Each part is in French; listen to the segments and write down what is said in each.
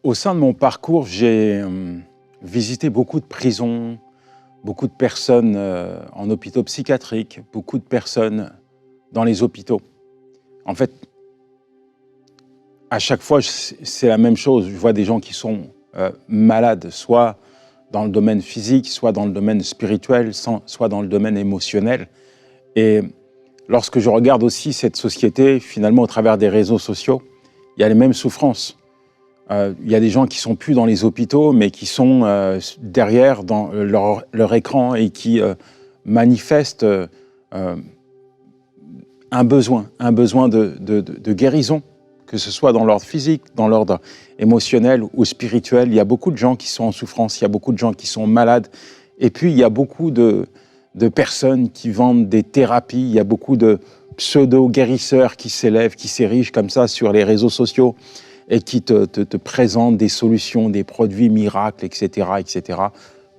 Au sein de mon parcours, j'ai visité beaucoup de prisons, beaucoup de personnes en hôpitaux psychiatriques, beaucoup de personnes dans les hôpitaux. En fait, à chaque fois, c'est la même chose. Je vois des gens qui sont malades, soit dans le domaine physique, soit dans le domaine spirituel, soit dans le domaine émotionnel. Et lorsque je regarde aussi cette société, finalement, au travers des réseaux sociaux, il y a les mêmes souffrances. Il y a des gens qui sont plus dans les hôpitaux, mais qui sont derrière dans leur écran et qui manifestent un besoin de guérison, que ce soit dans l'ordre physique, dans l'ordre émotionnel ou spirituel. Il y a beaucoup de gens qui sont en souffrance, il y a beaucoup de gens qui sont malades. Et puis, il y a beaucoup de personnes qui vendent des thérapies, il y a beaucoup de pseudo-guérisseurs qui s'élèvent, qui s'érigent comme ça sur les réseaux sociaux et qui te présentent des solutions, des produits miracles, etc., etc.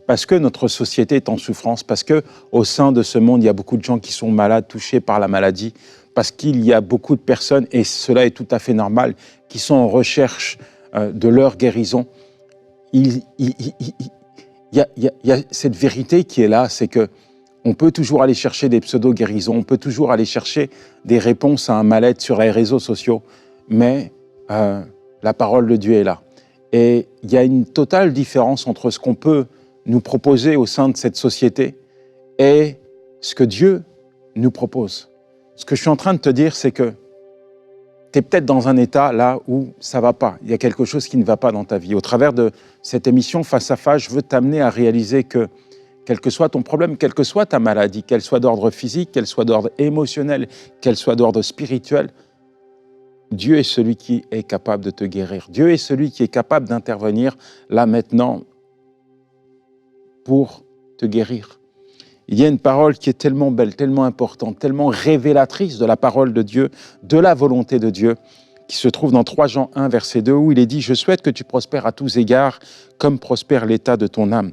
Parce que notre société est en souffrance, parce qu'au sein de ce monde, il y a beaucoup de gens qui sont malades, touchés par la maladie, parce qu'il y a beaucoup de personnes, et cela est tout à fait normal, qui sont en recherche de leur guérison. Il y a cette vérité qui est là, c'est que on peut toujours aller chercher des pseudo-guérisons, on peut toujours aller chercher des réponses à un mal-être sur les réseaux sociaux, mais la parole de Dieu est là. Et il y a une totale différence entre ce qu'on peut nous proposer au sein de cette société et ce que Dieu nous propose. Ce que je suis en train de te dire, c'est que tu es peut-être dans un état là où ça ne va pas. Il y a quelque chose qui ne va pas dans ta vie. Au travers de cette émission Face à Face, je veux t'amener à réaliser que quel que soit ton problème, quelle que soit ta maladie, qu'elle soit d'ordre physique, qu'elle soit d'ordre émotionnel, qu'elle soit d'ordre spirituel, Dieu est celui qui est capable de te guérir. Dieu est celui qui est capable d'intervenir là maintenant pour te guérir. Il y a une parole qui est tellement belle, tellement importante, tellement révélatrice de la parole de Dieu, de la volonté de Dieu, qui se trouve dans 3 Jean 1, verset 2, où il est dit « Je souhaite que tu prospères à tous égards, comme prospère l'état de ton âme ».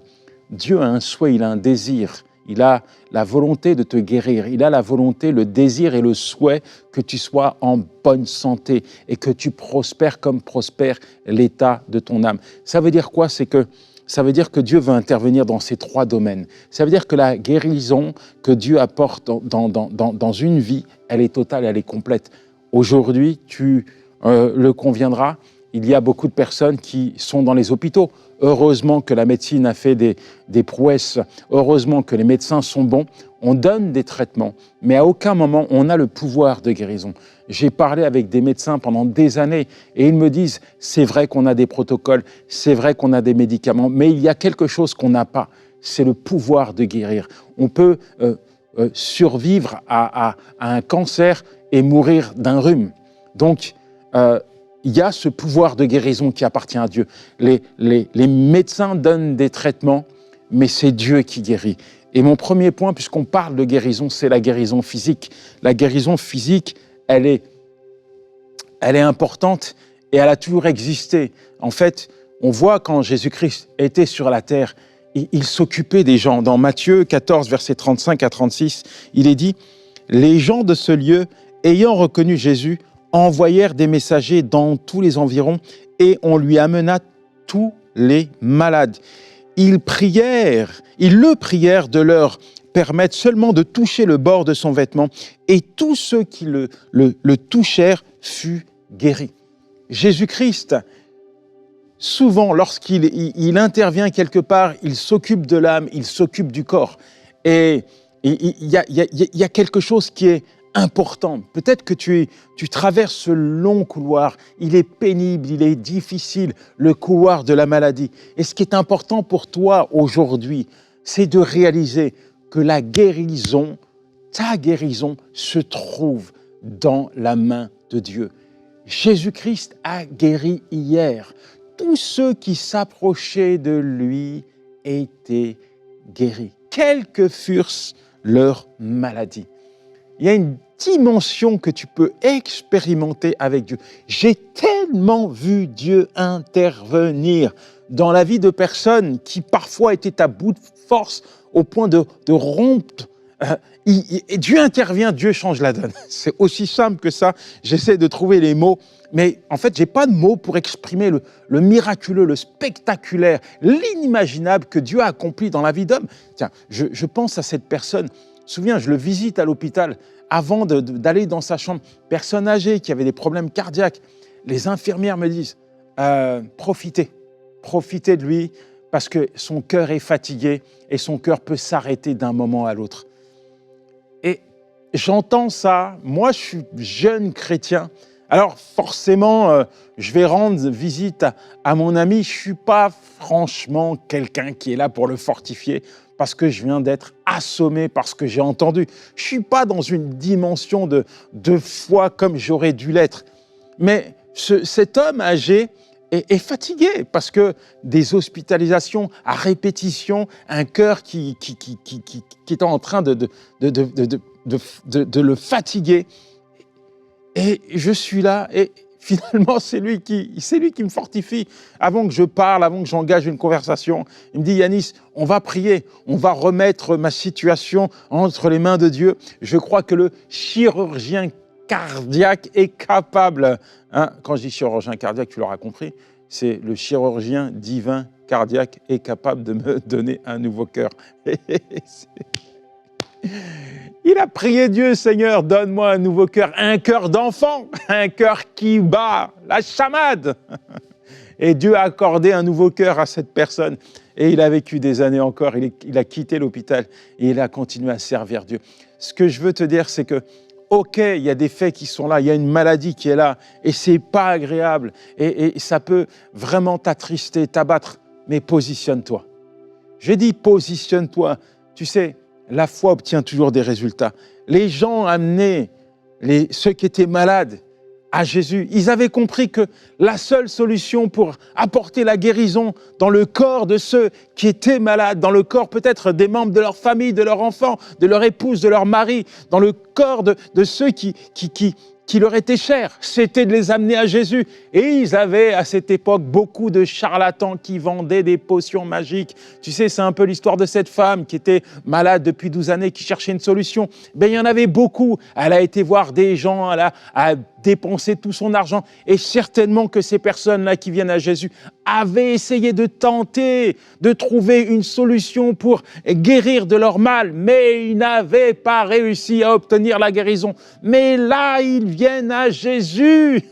Dieu a un souhait, il a un désir, il a la volonté de te guérir, il a la volonté, le désir et le souhait que tu sois en bonne santé et que tu prospères comme prospère l'état de ton âme. Ça veut dire quoi? Ça veut dire que Dieu veut intervenir dans ces 3 domaines. Ça veut dire que la guérison que Dieu apporte dans une vie, elle est totale, elle est complète. Aujourd'hui, tu le conviendras, il y a beaucoup de personnes qui sont dans les hôpitaux. Heureusement que la médecine a fait des prouesses, heureusement que les médecins sont bons, on donne des traitements, mais à aucun moment on a le pouvoir de guérison. J'ai parlé avec des médecins pendant des années et ils me disent « c'est vrai qu'on a des protocoles, c'est vrai qu'on a des médicaments, mais il y a quelque chose qu'on n'a pas, c'est le pouvoir de guérir. On peut survivre à un cancer et mourir d'un rhume. » Donc, il y a ce pouvoir de guérison qui appartient à Dieu. Les médecins donnent des traitements, mais c'est Dieu qui guérit. Et mon premier point, puisqu'on parle de guérison, c'est la guérison physique. La guérison physique, elle est importante et elle a toujours existé. En fait, on voit quand Jésus-Christ était sur la terre, il s'occupait des gens. Dans Matthieu 14, versets 35 à 36, il est dit « Les gens de ce lieu, ayant reconnu Jésus, envoyèrent des messagers dans tous les environs et on lui amena tous les malades. Ils le prièrent de leur permettre seulement de toucher le bord de son vêtement et tous ceux qui le touchèrent furent guéris. » Jésus-Christ, souvent lorsqu'il intervient quelque part, il s'occupe de l'âme, il s'occupe du corps. Et il y a quelque chose qui est important. Peut-être que tu traverses ce long couloir, il est pénible, il est difficile, le couloir de la maladie. Et ce qui est important pour toi aujourd'hui, c'est de réaliser que la guérison, ta guérison, se trouve dans la main de Dieu. Jésus-Christ a guéri hier. Tous ceux qui s'approchaient de lui étaient guéris, quelles que fussent leurs maladies. Il y a une dimension que tu peux expérimenter avec Dieu. J'ai tellement vu Dieu intervenir dans la vie de personnes qui parfois étaient à bout de force au point de rompre Et Dieu intervient, Dieu change la donne. C'est aussi simple que ça. J'essaie de trouver les mots, mais en fait, j'ai pas de mots pour exprimer le miraculeux, le spectaculaire, l'inimaginable que Dieu a accompli dans la vie d'homme. Tiens, je pense à cette personne. Souviens, je le visite à l'hôpital avant d'aller dans sa chambre. Personne âgée qui avait des problèmes cardiaques. Les infirmières me disent profitez de lui parce que son cœur est fatigué et son cœur peut s'arrêter d'un moment à l'autre. Et j'entends ça, moi je suis jeune chrétien, alors forcément je vais rendre visite à mon ami, je ne suis pas franchement quelqu'un qui est là pour le fortifier parce que je viens d'être assommé par ce que j'ai entendu. Je ne suis pas dans une dimension de foi comme j'aurais dû l'être. Mais cet homme âgé est fatigué parce que des hospitalisations à répétition, un cœur qui est en train de le fatiguer. Et je suis là et finalement c'est lui qui me fortifie. Avant que je parle, avant que j'engage une conversation, il me dit Yanis, on va prier, on va remettre ma situation entre les mains de Dieu. Je crois que le chirurgien cardiaque est capable, quand je dis chirurgien cardiaque, tu l'auras compris, c'est le chirurgien divin cardiaque est capable de me donner un nouveau cœur. Il a prié Dieu, Seigneur, donne-moi un nouveau cœur, un cœur d'enfant, un cœur qui bat la chamade. Et Dieu a accordé un nouveau cœur à cette personne. Et il a vécu des années encore, il a quitté l'hôpital et il a continué à servir Dieu. Ce que je veux te dire, c'est que ok, il y a des faits qui sont là, il y a une maladie qui est là, et c'est pas agréable, et ça peut vraiment t'attrister, t'abattre, mais positionne-toi. Je dis positionne-toi. Tu sais, la foi obtient toujours des résultats. Les gens amenaient ceux qui étaient malades à Jésus. Ils avaient compris que la seule solution pour apporter la guérison dans le corps de ceux qui étaient malades, dans le corps peut-être des membres de leur famille, de leurs enfants, de leur épouse, de leur mari, dans le corps de ceux qui leur étaient chers, c'était de les amener à Jésus. Et ils avaient à cette époque beaucoup de charlatans qui vendaient des potions magiques. Tu sais, c'est un peu l'histoire de cette femme qui était malade depuis 12 années, qui cherchait une solution. Ben, il y en avait beaucoup. Elle a été voir des gens, elle a dépensé tout son argent. Et certainement que ces personnes-là qui viennent à Jésus avaient essayé de tenter de trouver une solution pour guérir de leur mal, mais ils n'avaient pas réussi à obtenir la guérison. Mais là, ils viennent à Jésus.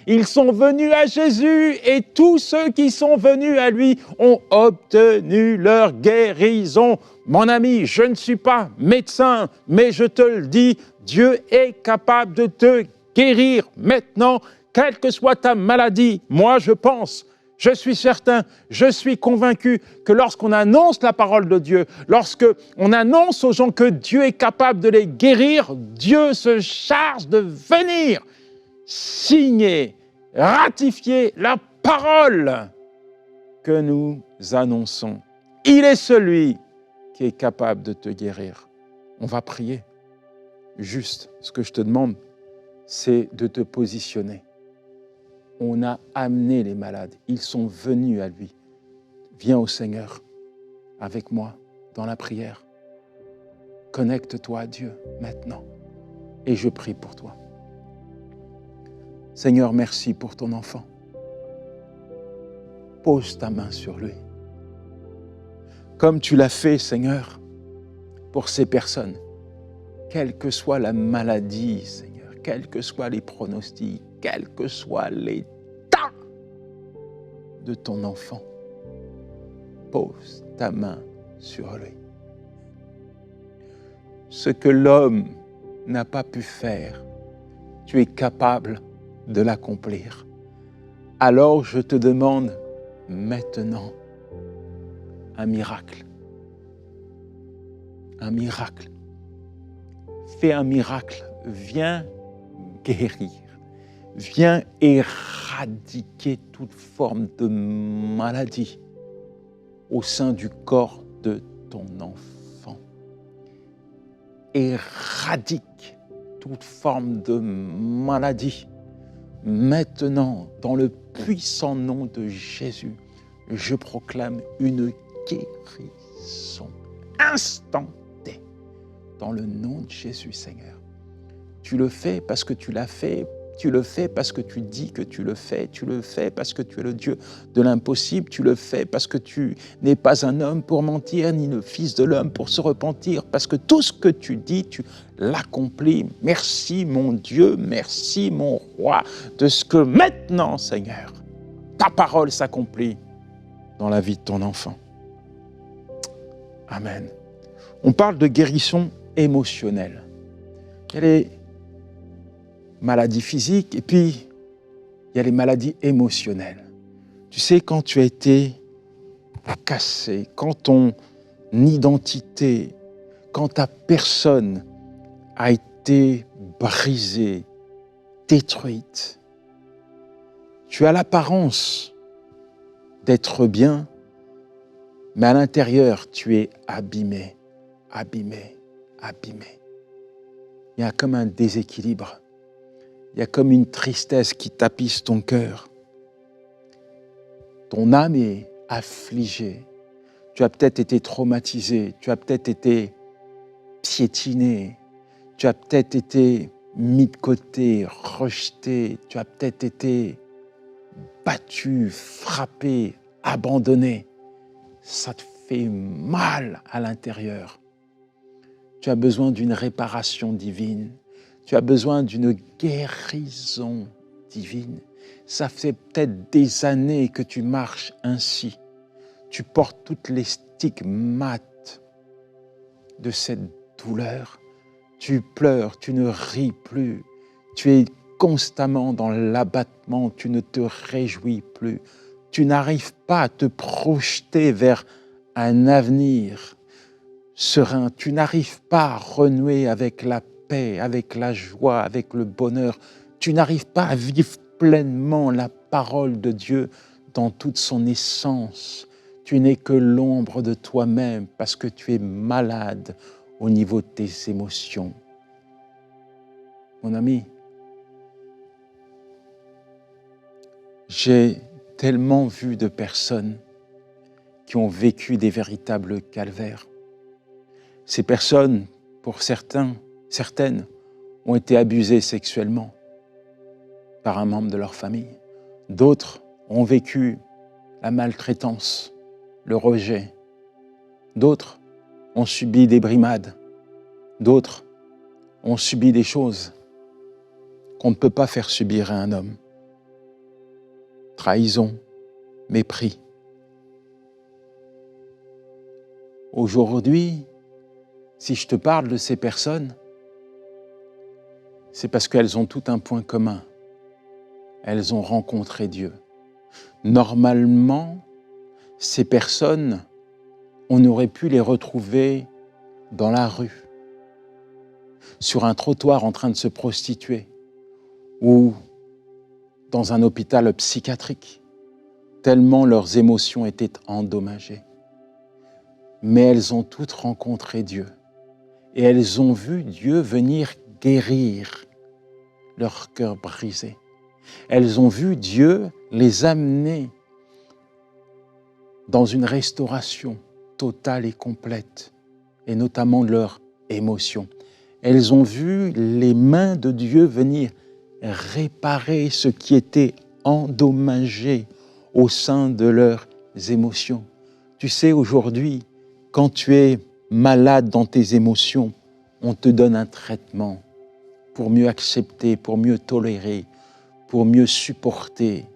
Ils sont venus à Jésus et tous ceux qui sont venus à lui ont obtenu leur guérison. Mon ami, je ne suis pas médecin, mais je te le dis, Dieu est capable de te guérir maintenant, quelle que soit ta maladie. Moi, je suis certain, je suis convaincu que lorsqu'on annonce la parole de Dieu, lorsqu'on annonce aux gens que Dieu est capable de les guérir, Dieu se charge de venir signer, ratifier la parole que nous annonçons. Il est celui qui est capable de te guérir. On va prier. Juste, ce que je te demande, c'est de te positionner. On a amené les malades, ils sont venus à lui. Viens au Seigneur avec moi dans la prière. Connecte-toi à Dieu maintenant et je prie pour toi. Seigneur, merci pour ton enfant. Pose ta main sur lui. Comme tu l'as fait, Seigneur, pour ces personnes, quelle que soit la maladie, Seigneur, quels que soient les pronostics, quel que soit l'état de ton enfant, pose ta main sur lui. Ce que l'homme n'a pas pu faire, tu es capable de l'accomplir. Alors je te demande maintenant un miracle. Un miracle. Fais un miracle. Viens guérir. Viens éradiquer toute forme de maladie au sein du corps de ton enfant. Éradique toute forme de maladie. Maintenant, dans le puissant nom de Jésus, je proclame une guérison instantanée dans le nom de Jésus, Seigneur. Tu le fais parce que tu l'as fait. Tu le fais parce que tu dis que tu le fais. Tu le fais parce que tu es le Dieu de l'impossible. Tu le fais parce que tu n'es pas un homme pour mentir, ni le Fils de l'homme pour se repentir. Parce que tout ce que tu dis, tu l'accomplis. Merci mon Dieu, merci mon roi, de ce que maintenant, Seigneur, ta parole s'accomplit dans la vie de ton enfant. Amen. On parle de guérison émotionnelle. Il y a les maladies physiques et puis il y a les maladies émotionnelles. Tu sais, quand tu as été cassé, quand ton identité, quand ta personne a été brisée, détruite, tu as l'apparence d'être bien, mais à l'intérieur, tu es abîmé, abîmé, abîmé. Il y a comme un déséquilibre. Il y a comme une tristesse qui tapisse ton cœur. Ton âme est affligée. Tu as peut-être été traumatisé, tu as peut-être été piétiné, tu as peut-être été mis de côté, rejeté, tu as peut-être été battu, frappé, abandonné. Ça te fait mal à l'intérieur. Tu as besoin d'une réparation divine. Tu as besoin d'une guérison divine. Ça fait peut-être des années que tu marches ainsi. Tu portes toutes les stigmates de cette douleur. Tu pleures, tu ne ris plus. Tu es constamment dans l'abattement, tu ne te réjouis plus. Tu n'arrives pas à te projeter vers un avenir serein. Tu n'arrives pas à renouer avec la paix, avec la joie, avec le bonheur. Tu n'arrives pas à vivre pleinement la parole de Dieu dans toute son essence. Tu n'es que l'ombre de toi-même parce que tu es malade au niveau de tes émotions. Mon ami, j'ai tellement vu de personnes qui ont vécu des véritables calvaires. Ces personnes, pour certaines, ont été abusées sexuellement par un membre de leur famille. D'autres ont vécu la maltraitance, le rejet. D'autres ont subi des brimades. D'autres ont subi des choses qu'on ne peut pas faire subir à un homme. Trahison, mépris. Aujourd'hui, si je te parle de ces personnes, c'est parce qu'elles ont tout un point commun. Elles ont rencontré Dieu. Normalement, ces personnes, on aurait pu les retrouver dans la rue, sur un trottoir en train de se prostituer, ou dans un hôpital psychiatrique, tellement leurs émotions étaient endommagées. Mais elles ont toutes rencontré Dieu et elles ont vu Dieu venir guérir leur cœur brisé. Elles ont vu Dieu les amener dans une restauration totale et complète, et notamment de leurs émotions. Elles ont vu les mains de Dieu venir réparer ce qui était endommagé au sein de leurs émotions. Tu sais, aujourd'hui, quand tu es malade dans tes émotions, on te donne un traitement pour mieux accepter, pour mieux tolérer, pour mieux supporter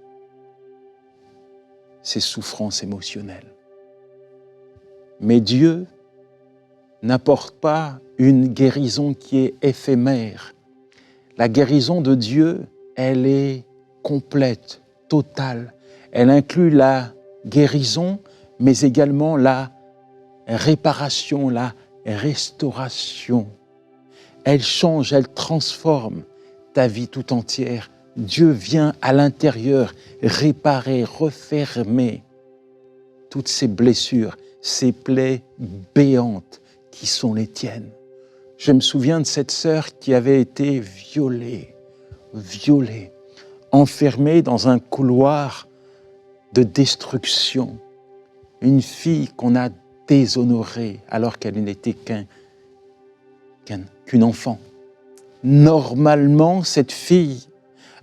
ces souffrances émotionnelles. Mais Dieu n'apporte pas une guérison qui est éphémère. La guérison de Dieu, elle est complète, totale. Elle inclut la guérison, mais également la réparation, la restauration. Elle change, elle transforme ta vie tout entière. Dieu vient à l'intérieur réparer, refermer toutes ces blessures, ces plaies béantes qui sont les tiennes. Je me souviens de cette sœur qui avait été violée, enfermée dans un couloir de destruction. Une fille qu'on a déshonorée alors qu'elle n'était qu'un qu'une enfant. Normalement, cette fille,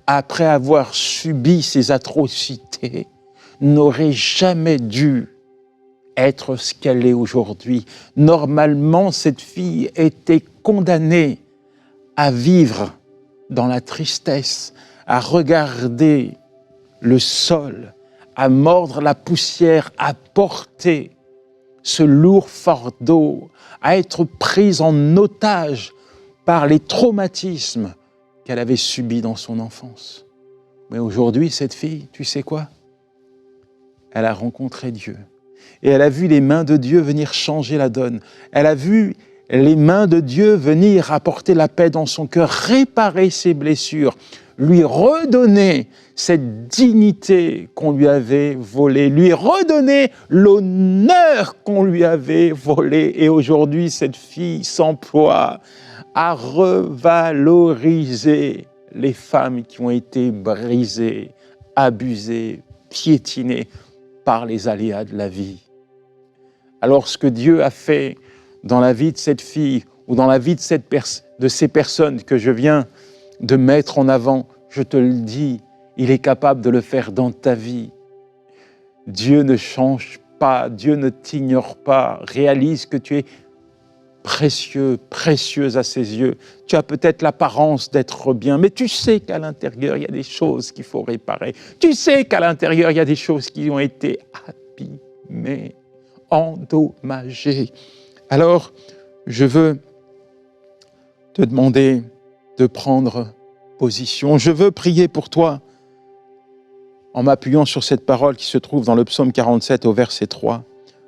après avoir subi ces atrocités, n'aurait jamais dû être ce qu'elle est aujourd'hui. Normalement, cette fille était condamnée à vivre dans la tristesse, à regarder le sol, à mordre la poussière, à porter ce lourd fardeau, à être prise en otage par les traumatismes qu'elle avait subis dans son enfance. Mais aujourd'hui, cette fille, tu sais quoi? Elle a rencontré Dieu. Et elle a vu les mains de Dieu venir changer la donne. Elle a vu les mains de Dieu venir apporter la paix dans son cœur, réparer ses blessures, lui redonner cette dignité qu'on lui avait volée, lui redonner l'honneur qu'on lui avait volé. Et aujourd'hui, cette fille s'emploie à revaloriser les femmes qui ont été brisées, abusées, piétinées par les aléas de la vie. Alors ce que Dieu a fait dans la vie de cette fille ou dans la vie de ces personnes que je viens de mettre en avant, je te le dis, il est capable de le faire dans ta vie. Dieu ne change pas, Dieu ne t'ignore pas. Réalise que tu es précieux, précieuse à ses yeux. Tu as peut-être l'apparence d'être bien, mais tu sais qu'à l'intérieur, il y a des choses qu'il faut réparer. Tu sais qu'à l'intérieur, il y a des choses qui ont été abîmées, endommagées. Alors, je veux te demander de prendre position. Je veux prier pour toi en m'appuyant sur cette parole qui se trouve dans le psaume 47 au verset 3,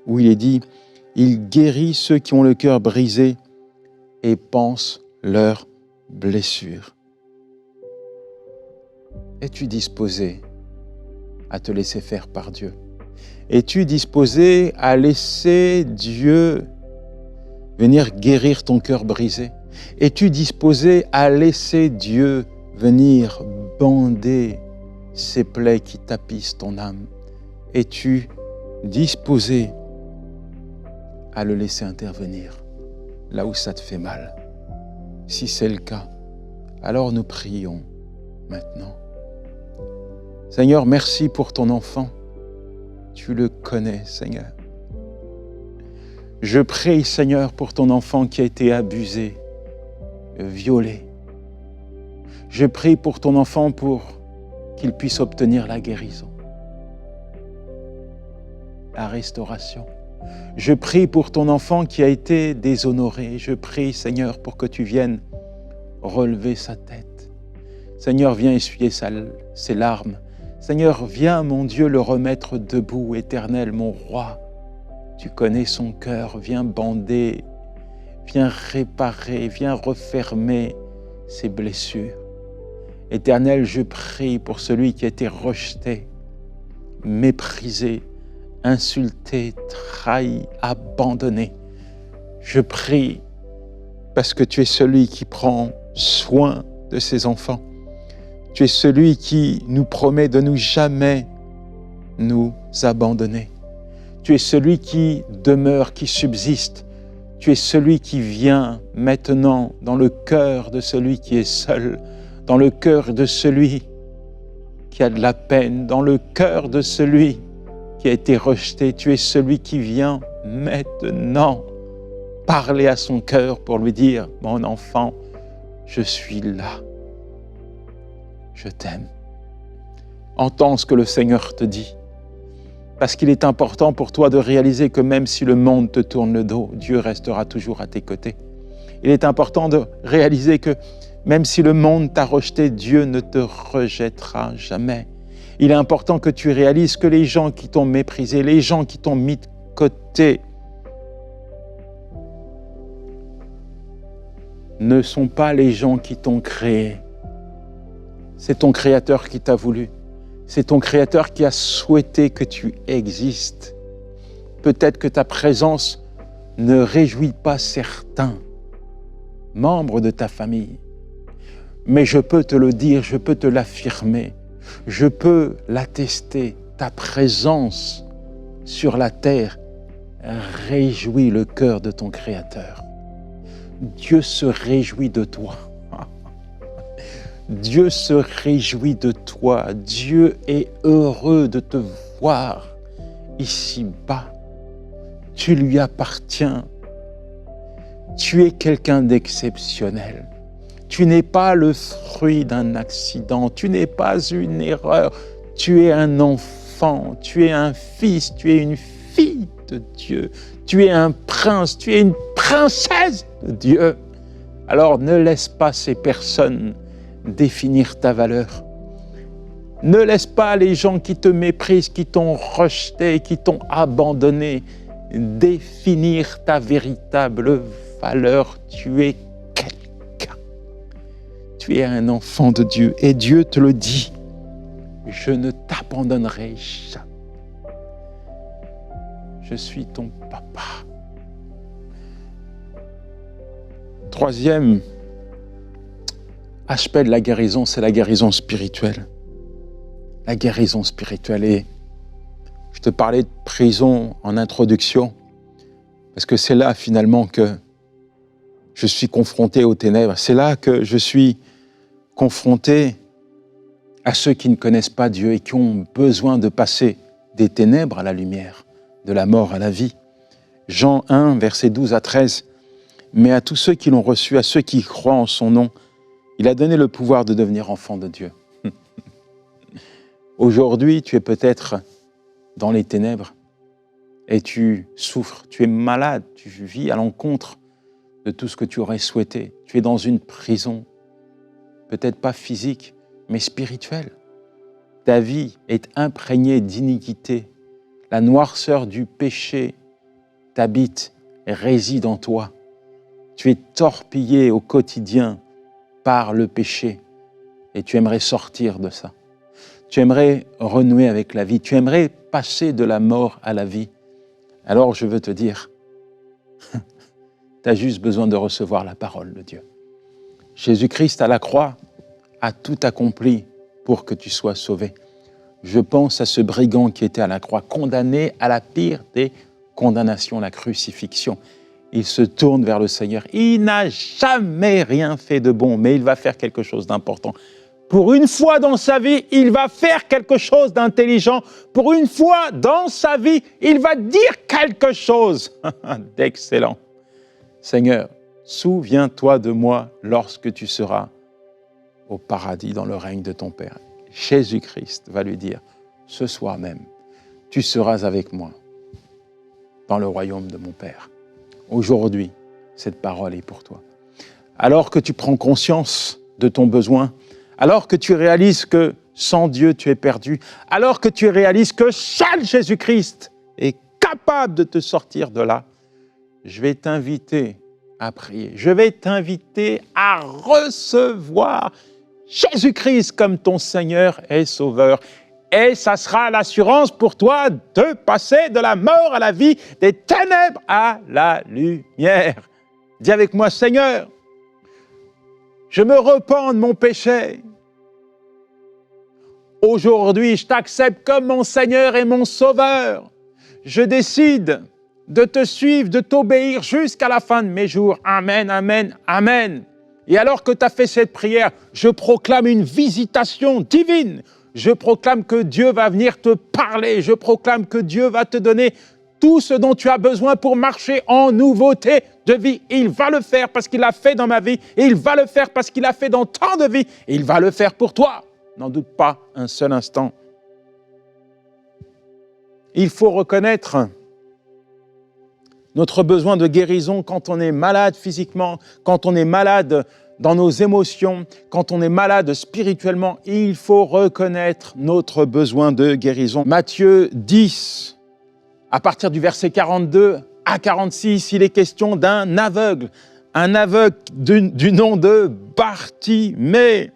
où il est dit « Il guérit ceux qui ont le cœur brisé et pansent leurs blessures. » Es-tu disposé à te laisser faire par Dieu? Es-tu disposé à laisser Dieu venir guérir ton cœur brisé? Es-tu disposé à laisser Dieu venir bander ces plaies qui tapissent ton âme? Es-tu disposé à le laisser intervenir là où ça te fait mal? Si c'est le cas, alors nous prions maintenant. Seigneur, merci pour ton enfant. Tu le connais, Seigneur. Je prie, Seigneur, pour ton enfant qui a été abusé, violé. Je prie pour ton enfant pour qu'il puisse obtenir la guérison, la restauration. Je prie pour ton enfant qui a été déshonoré. Je prie, Seigneur, pour que tu viennes relever sa tête. Seigneur, viens essuyer ses larmes. Seigneur, viens, mon Dieu, le remettre debout, Éternel, mon roi. Tu connais son cœur, viens bander, viens réparer, viens refermer ses blessures. Éternel, je prie pour celui qui a été rejeté, méprisé, insulté, trahi, abandonné. Je prie parce que tu es celui qui prend soin de ses enfants. Tu es celui qui nous promet de ne jamais nous abandonner. Tu es celui qui demeure, qui subsiste. Tu es celui qui vient maintenant dans le cœur de celui qui est seul, dans le cœur de celui qui a de la peine, dans le cœur de celui qui a été rejeté. Tu es celui qui vient maintenant parler à son cœur pour lui dire « Mon enfant, je suis là. Je t'aime. » Entends ce que le Seigneur te dit. Parce qu'il est important pour toi de réaliser que même si le monde te tourne le dos, Dieu restera toujours à tes côtés. Il est important de réaliser que même si le monde t'a rejeté, Dieu ne te rejettera jamais. Il est important que tu réalises que les gens qui t'ont méprisé, les gens qui t'ont mis de côté, ne sont pas les gens qui t'ont créé. C'est ton Créateur qui t'a voulu. C'est ton Créateur qui a souhaité que tu existes. Peut-être que ta présence ne réjouit pas certains membres de ta famille. Mais je peux te le dire, je peux te l'affirmer, je peux l'attester. Ta présence sur la terre réjouit le cœur de ton Créateur. Dieu se réjouit de toi. Dieu se réjouit de toi. Dieu est heureux de te voir ici-bas. Tu lui appartiens. Tu es quelqu'un d'exceptionnel. Tu n'es pas le fruit d'un accident. Tu n'es pas une erreur. Tu es un enfant. Tu es un fils. Tu es une fille de Dieu. Tu es un prince. Tu es une princesse de Dieu. Alors ne laisse pas ces personnes définir ta valeur. Ne laisse pas les gens qui te méprisent, qui t'ont rejeté, qui t'ont abandonné, définir ta véritable valeur. Tu es quelqu'un. Tu es un enfant de Dieu et Dieu te le dit. Je ne t'abandonnerai jamais. Je suis ton papa. Troisième aspect de la guérison, c'est la guérison spirituelle. La guérison spirituelle. Et je te parlais de prison en introduction, parce que c'est là finalement que je suis confronté aux ténèbres. C'est là que je suis confronté à ceux qui ne connaissent pas Dieu et qui ont besoin de passer des ténèbres à la lumière, de la mort à la vie. Jean 1, versets 12 à 13. Mais à tous ceux qui l'ont reçu, à ceux qui croient en son nom, il a donné le pouvoir de devenir enfants de Dieu. Aujourd'hui, tu es peut-être dans les ténèbres et tu souffres, tu es malade, tu vis à l'encontre de tout ce que tu aurais souhaité. Tu es dans une prison, peut-être pas physique, mais spirituelle. Ta vie est imprégnée d'iniquité. La noirceur du péché t'habite et réside en toi. Tu es torpillé au quotidien par le péché et tu aimerais sortir de ça. Tu aimerais renouer avec la vie. Tu aimerais passer de la mort à la vie. Alors je veux te dire, tu as juste besoin de recevoir la parole de Dieu. Jésus-Christ à la croix a tout accompli pour que tu sois sauvé. Je pense à ce brigand qui était à la croix, condamné à la pire des condamnations, la crucifixion. Il se tourne vers le Seigneur. Il n'a jamais rien fait de bon, mais il va faire quelque chose d'important. Pour une fois dans sa vie, il va faire quelque chose d'intelligent. Pour une fois dans sa vie, il va dire quelque chose d'excellent. Seigneur, souviens-toi de moi lorsque tu seras au paradis dans le règne de ton Père. Jésus-Christ va lui dire, ce soir même, tu seras avec moi dans le royaume de mon Père. Aujourd'hui, cette parole est pour toi. Alors que tu prends conscience de ton besoin, alors que tu réalises que sans Dieu, tu es perdu, alors que tu réalises que seul Jésus-Christ est capable de te sortir de là, je vais t'inviter à prier. Je vais t'inviter à recevoir Jésus-Christ comme ton Seigneur et Sauveur. Et ça sera l'assurance pour toi de passer de la mort à la vie, des ténèbres à la lumière. Dis avec moi, Seigneur, je me repens de mon péché. Aujourd'hui, je t'accepte comme mon Seigneur et mon Sauveur. Je décide de te suivre, de t'obéir jusqu'à la fin de mes jours. Amen, amen, amen. Et alors que tu as fait cette prière, je proclame une visitation divine. Je proclame que Dieu va venir te parler. Je proclame que Dieu va te donner tout ce dont tu as besoin pour marcher en nouveauté de vie. Il va le faire parce qu'il l'a fait dans ma vie. Et il va le faire parce qu'il l'a fait dans tant de vies. Et il va le faire pour toi. N'en doute pas un seul instant. Il faut reconnaître notre besoin de guérison quand on est malade physiquement, quand on est malade dans nos émotions, quand on est malade spirituellement. Il faut reconnaître notre besoin de guérison. Matthieu 10, à partir du verset 42 à 46, il est question d'un aveugle du nom de Bartimée.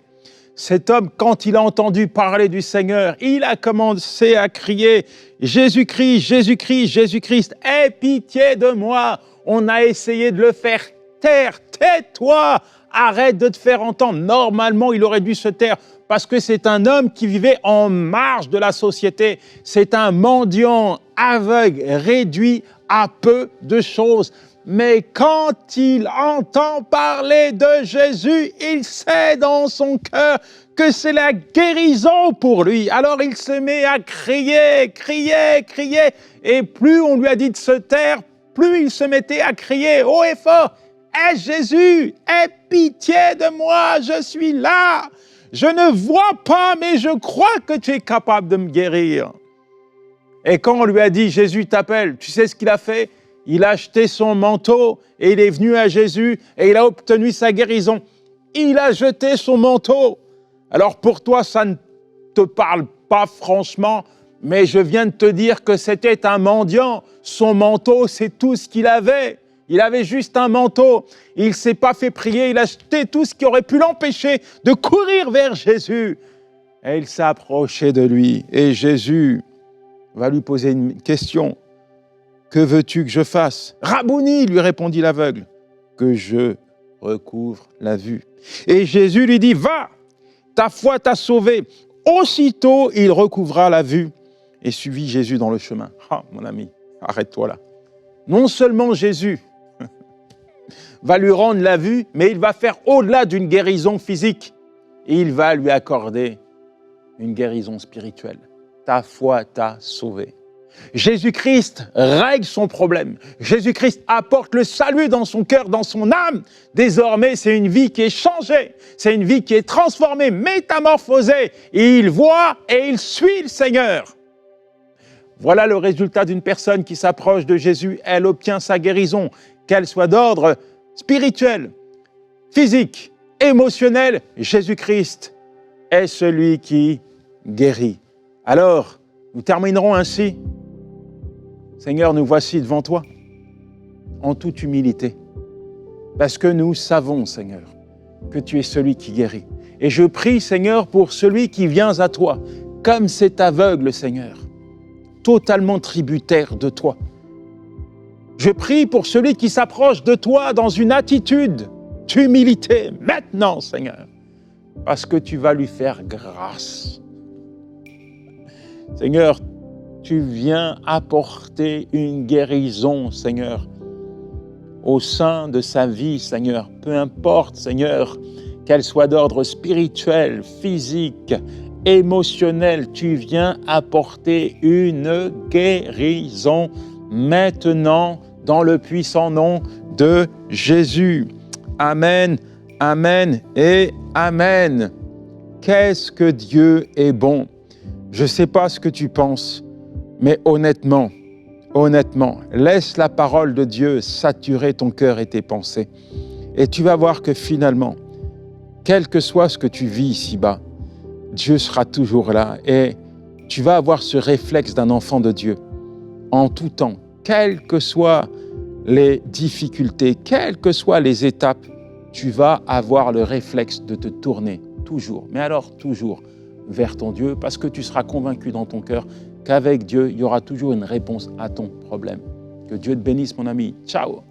Cet homme, quand il a entendu parler du Seigneur, il a commencé à crier « Jésus-Christ, Jésus-Christ, Jésus-Christ, aie pitié de moi !» On a essayé de le faire taire. « Tais-toi, arrête de te faire entendre !» Normalement, il aurait dû se taire parce que c'est un homme qui vivait en marge de la société. C'est un mendiant aveugle, réduit à peu de choses. Mais quand il entend parler de Jésus, il sait dans son cœur que c'est la guérison pour lui. Alors il se met à crier, crier, crier. Et plus on lui a dit de se taire, plus il se mettait à crier haut et fort. « Aie Jésus, aie pitié de moi, je suis là. Je ne vois pas, mais je crois que tu es capable de me guérir. » Et quand on lui a dit « Jésus t'appelle », tu sais ce qu'il a fait? Il a acheté son manteau et il est venu à Jésus et il a obtenu sa guérison. Il a jeté son manteau. Alors pour toi, ça ne te parle pas franchement, mais je viens de te dire que c'était un mendiant. Son manteau, c'est tout ce qu'il avait. Il avait juste un manteau. Il ne s'est pas fait prier. Il a jeté tout ce qui aurait pu l'empêcher de courir vers Jésus. Et il s'est approché de lui. Et Jésus va lui poser une question. « Que veux-tu que je fasse ?»« Rabouni » lui répondit l'aveugle. « Que je recouvre la vue. » Et Jésus lui dit « Va, ta foi t'a sauvé. » Aussitôt, il recouvra la vue et suivit Jésus dans le chemin. Ah, mon ami, arrête-toi là. Non seulement Jésus va lui rendre la vue, mais il va faire au-delà d'une guérison physique. Et il va lui accorder une guérison spirituelle. Ta foi t'a sauvé. Jésus-Christ règle son problème. Jésus-Christ apporte le salut dans son cœur, dans son âme. Désormais, c'est une vie qui est changée. C'est une vie qui est transformée, métamorphosée. Et il voit et il suit le Seigneur. Voilà le résultat d'une personne qui s'approche de Jésus. Elle obtient sa guérison, qu'elle soit d'ordre spirituel, physique, émotionnel. Jésus-Christ est celui qui guérit. Alors, nous terminerons ainsi. Seigneur, nous voici devant toi, en toute humilité, parce que nous savons, Seigneur, que tu es celui qui guérit. Et je prie, Seigneur, pour celui qui vient à toi, comme cet aveugle, Seigneur, totalement tributaire de toi. Je prie pour celui qui s'approche de toi dans une attitude d'humilité, maintenant, Seigneur, parce que tu vas lui faire grâce. Seigneur, tu viens apporter une guérison, Seigneur, au sein de sa vie, Seigneur. Peu importe, Seigneur, qu'elle soit d'ordre spirituel, physique, émotionnel, tu viens apporter une guérison maintenant dans le puissant nom de Jésus. Amen, amen et amen. Qu'est-ce que Dieu est bon. Je ne sais pas ce que tu penses, mais honnêtement, laisse la parole de Dieu saturer ton cœur et tes pensées. Et tu vas voir que finalement, quel que soit ce que tu vis ici-bas, Dieu sera toujours là et tu vas avoir ce réflexe d'un enfant de Dieu en tout temps, quelles que soient les difficultés, quelles que soient les étapes, tu vas avoir le réflexe de te tourner toujours, mais alors toujours, vers ton Dieu, parce que tu seras convaincu dans ton cœur qu'avec Dieu, il y aura toujours une réponse à ton problème. Que Dieu te bénisse, mon ami. Ciao!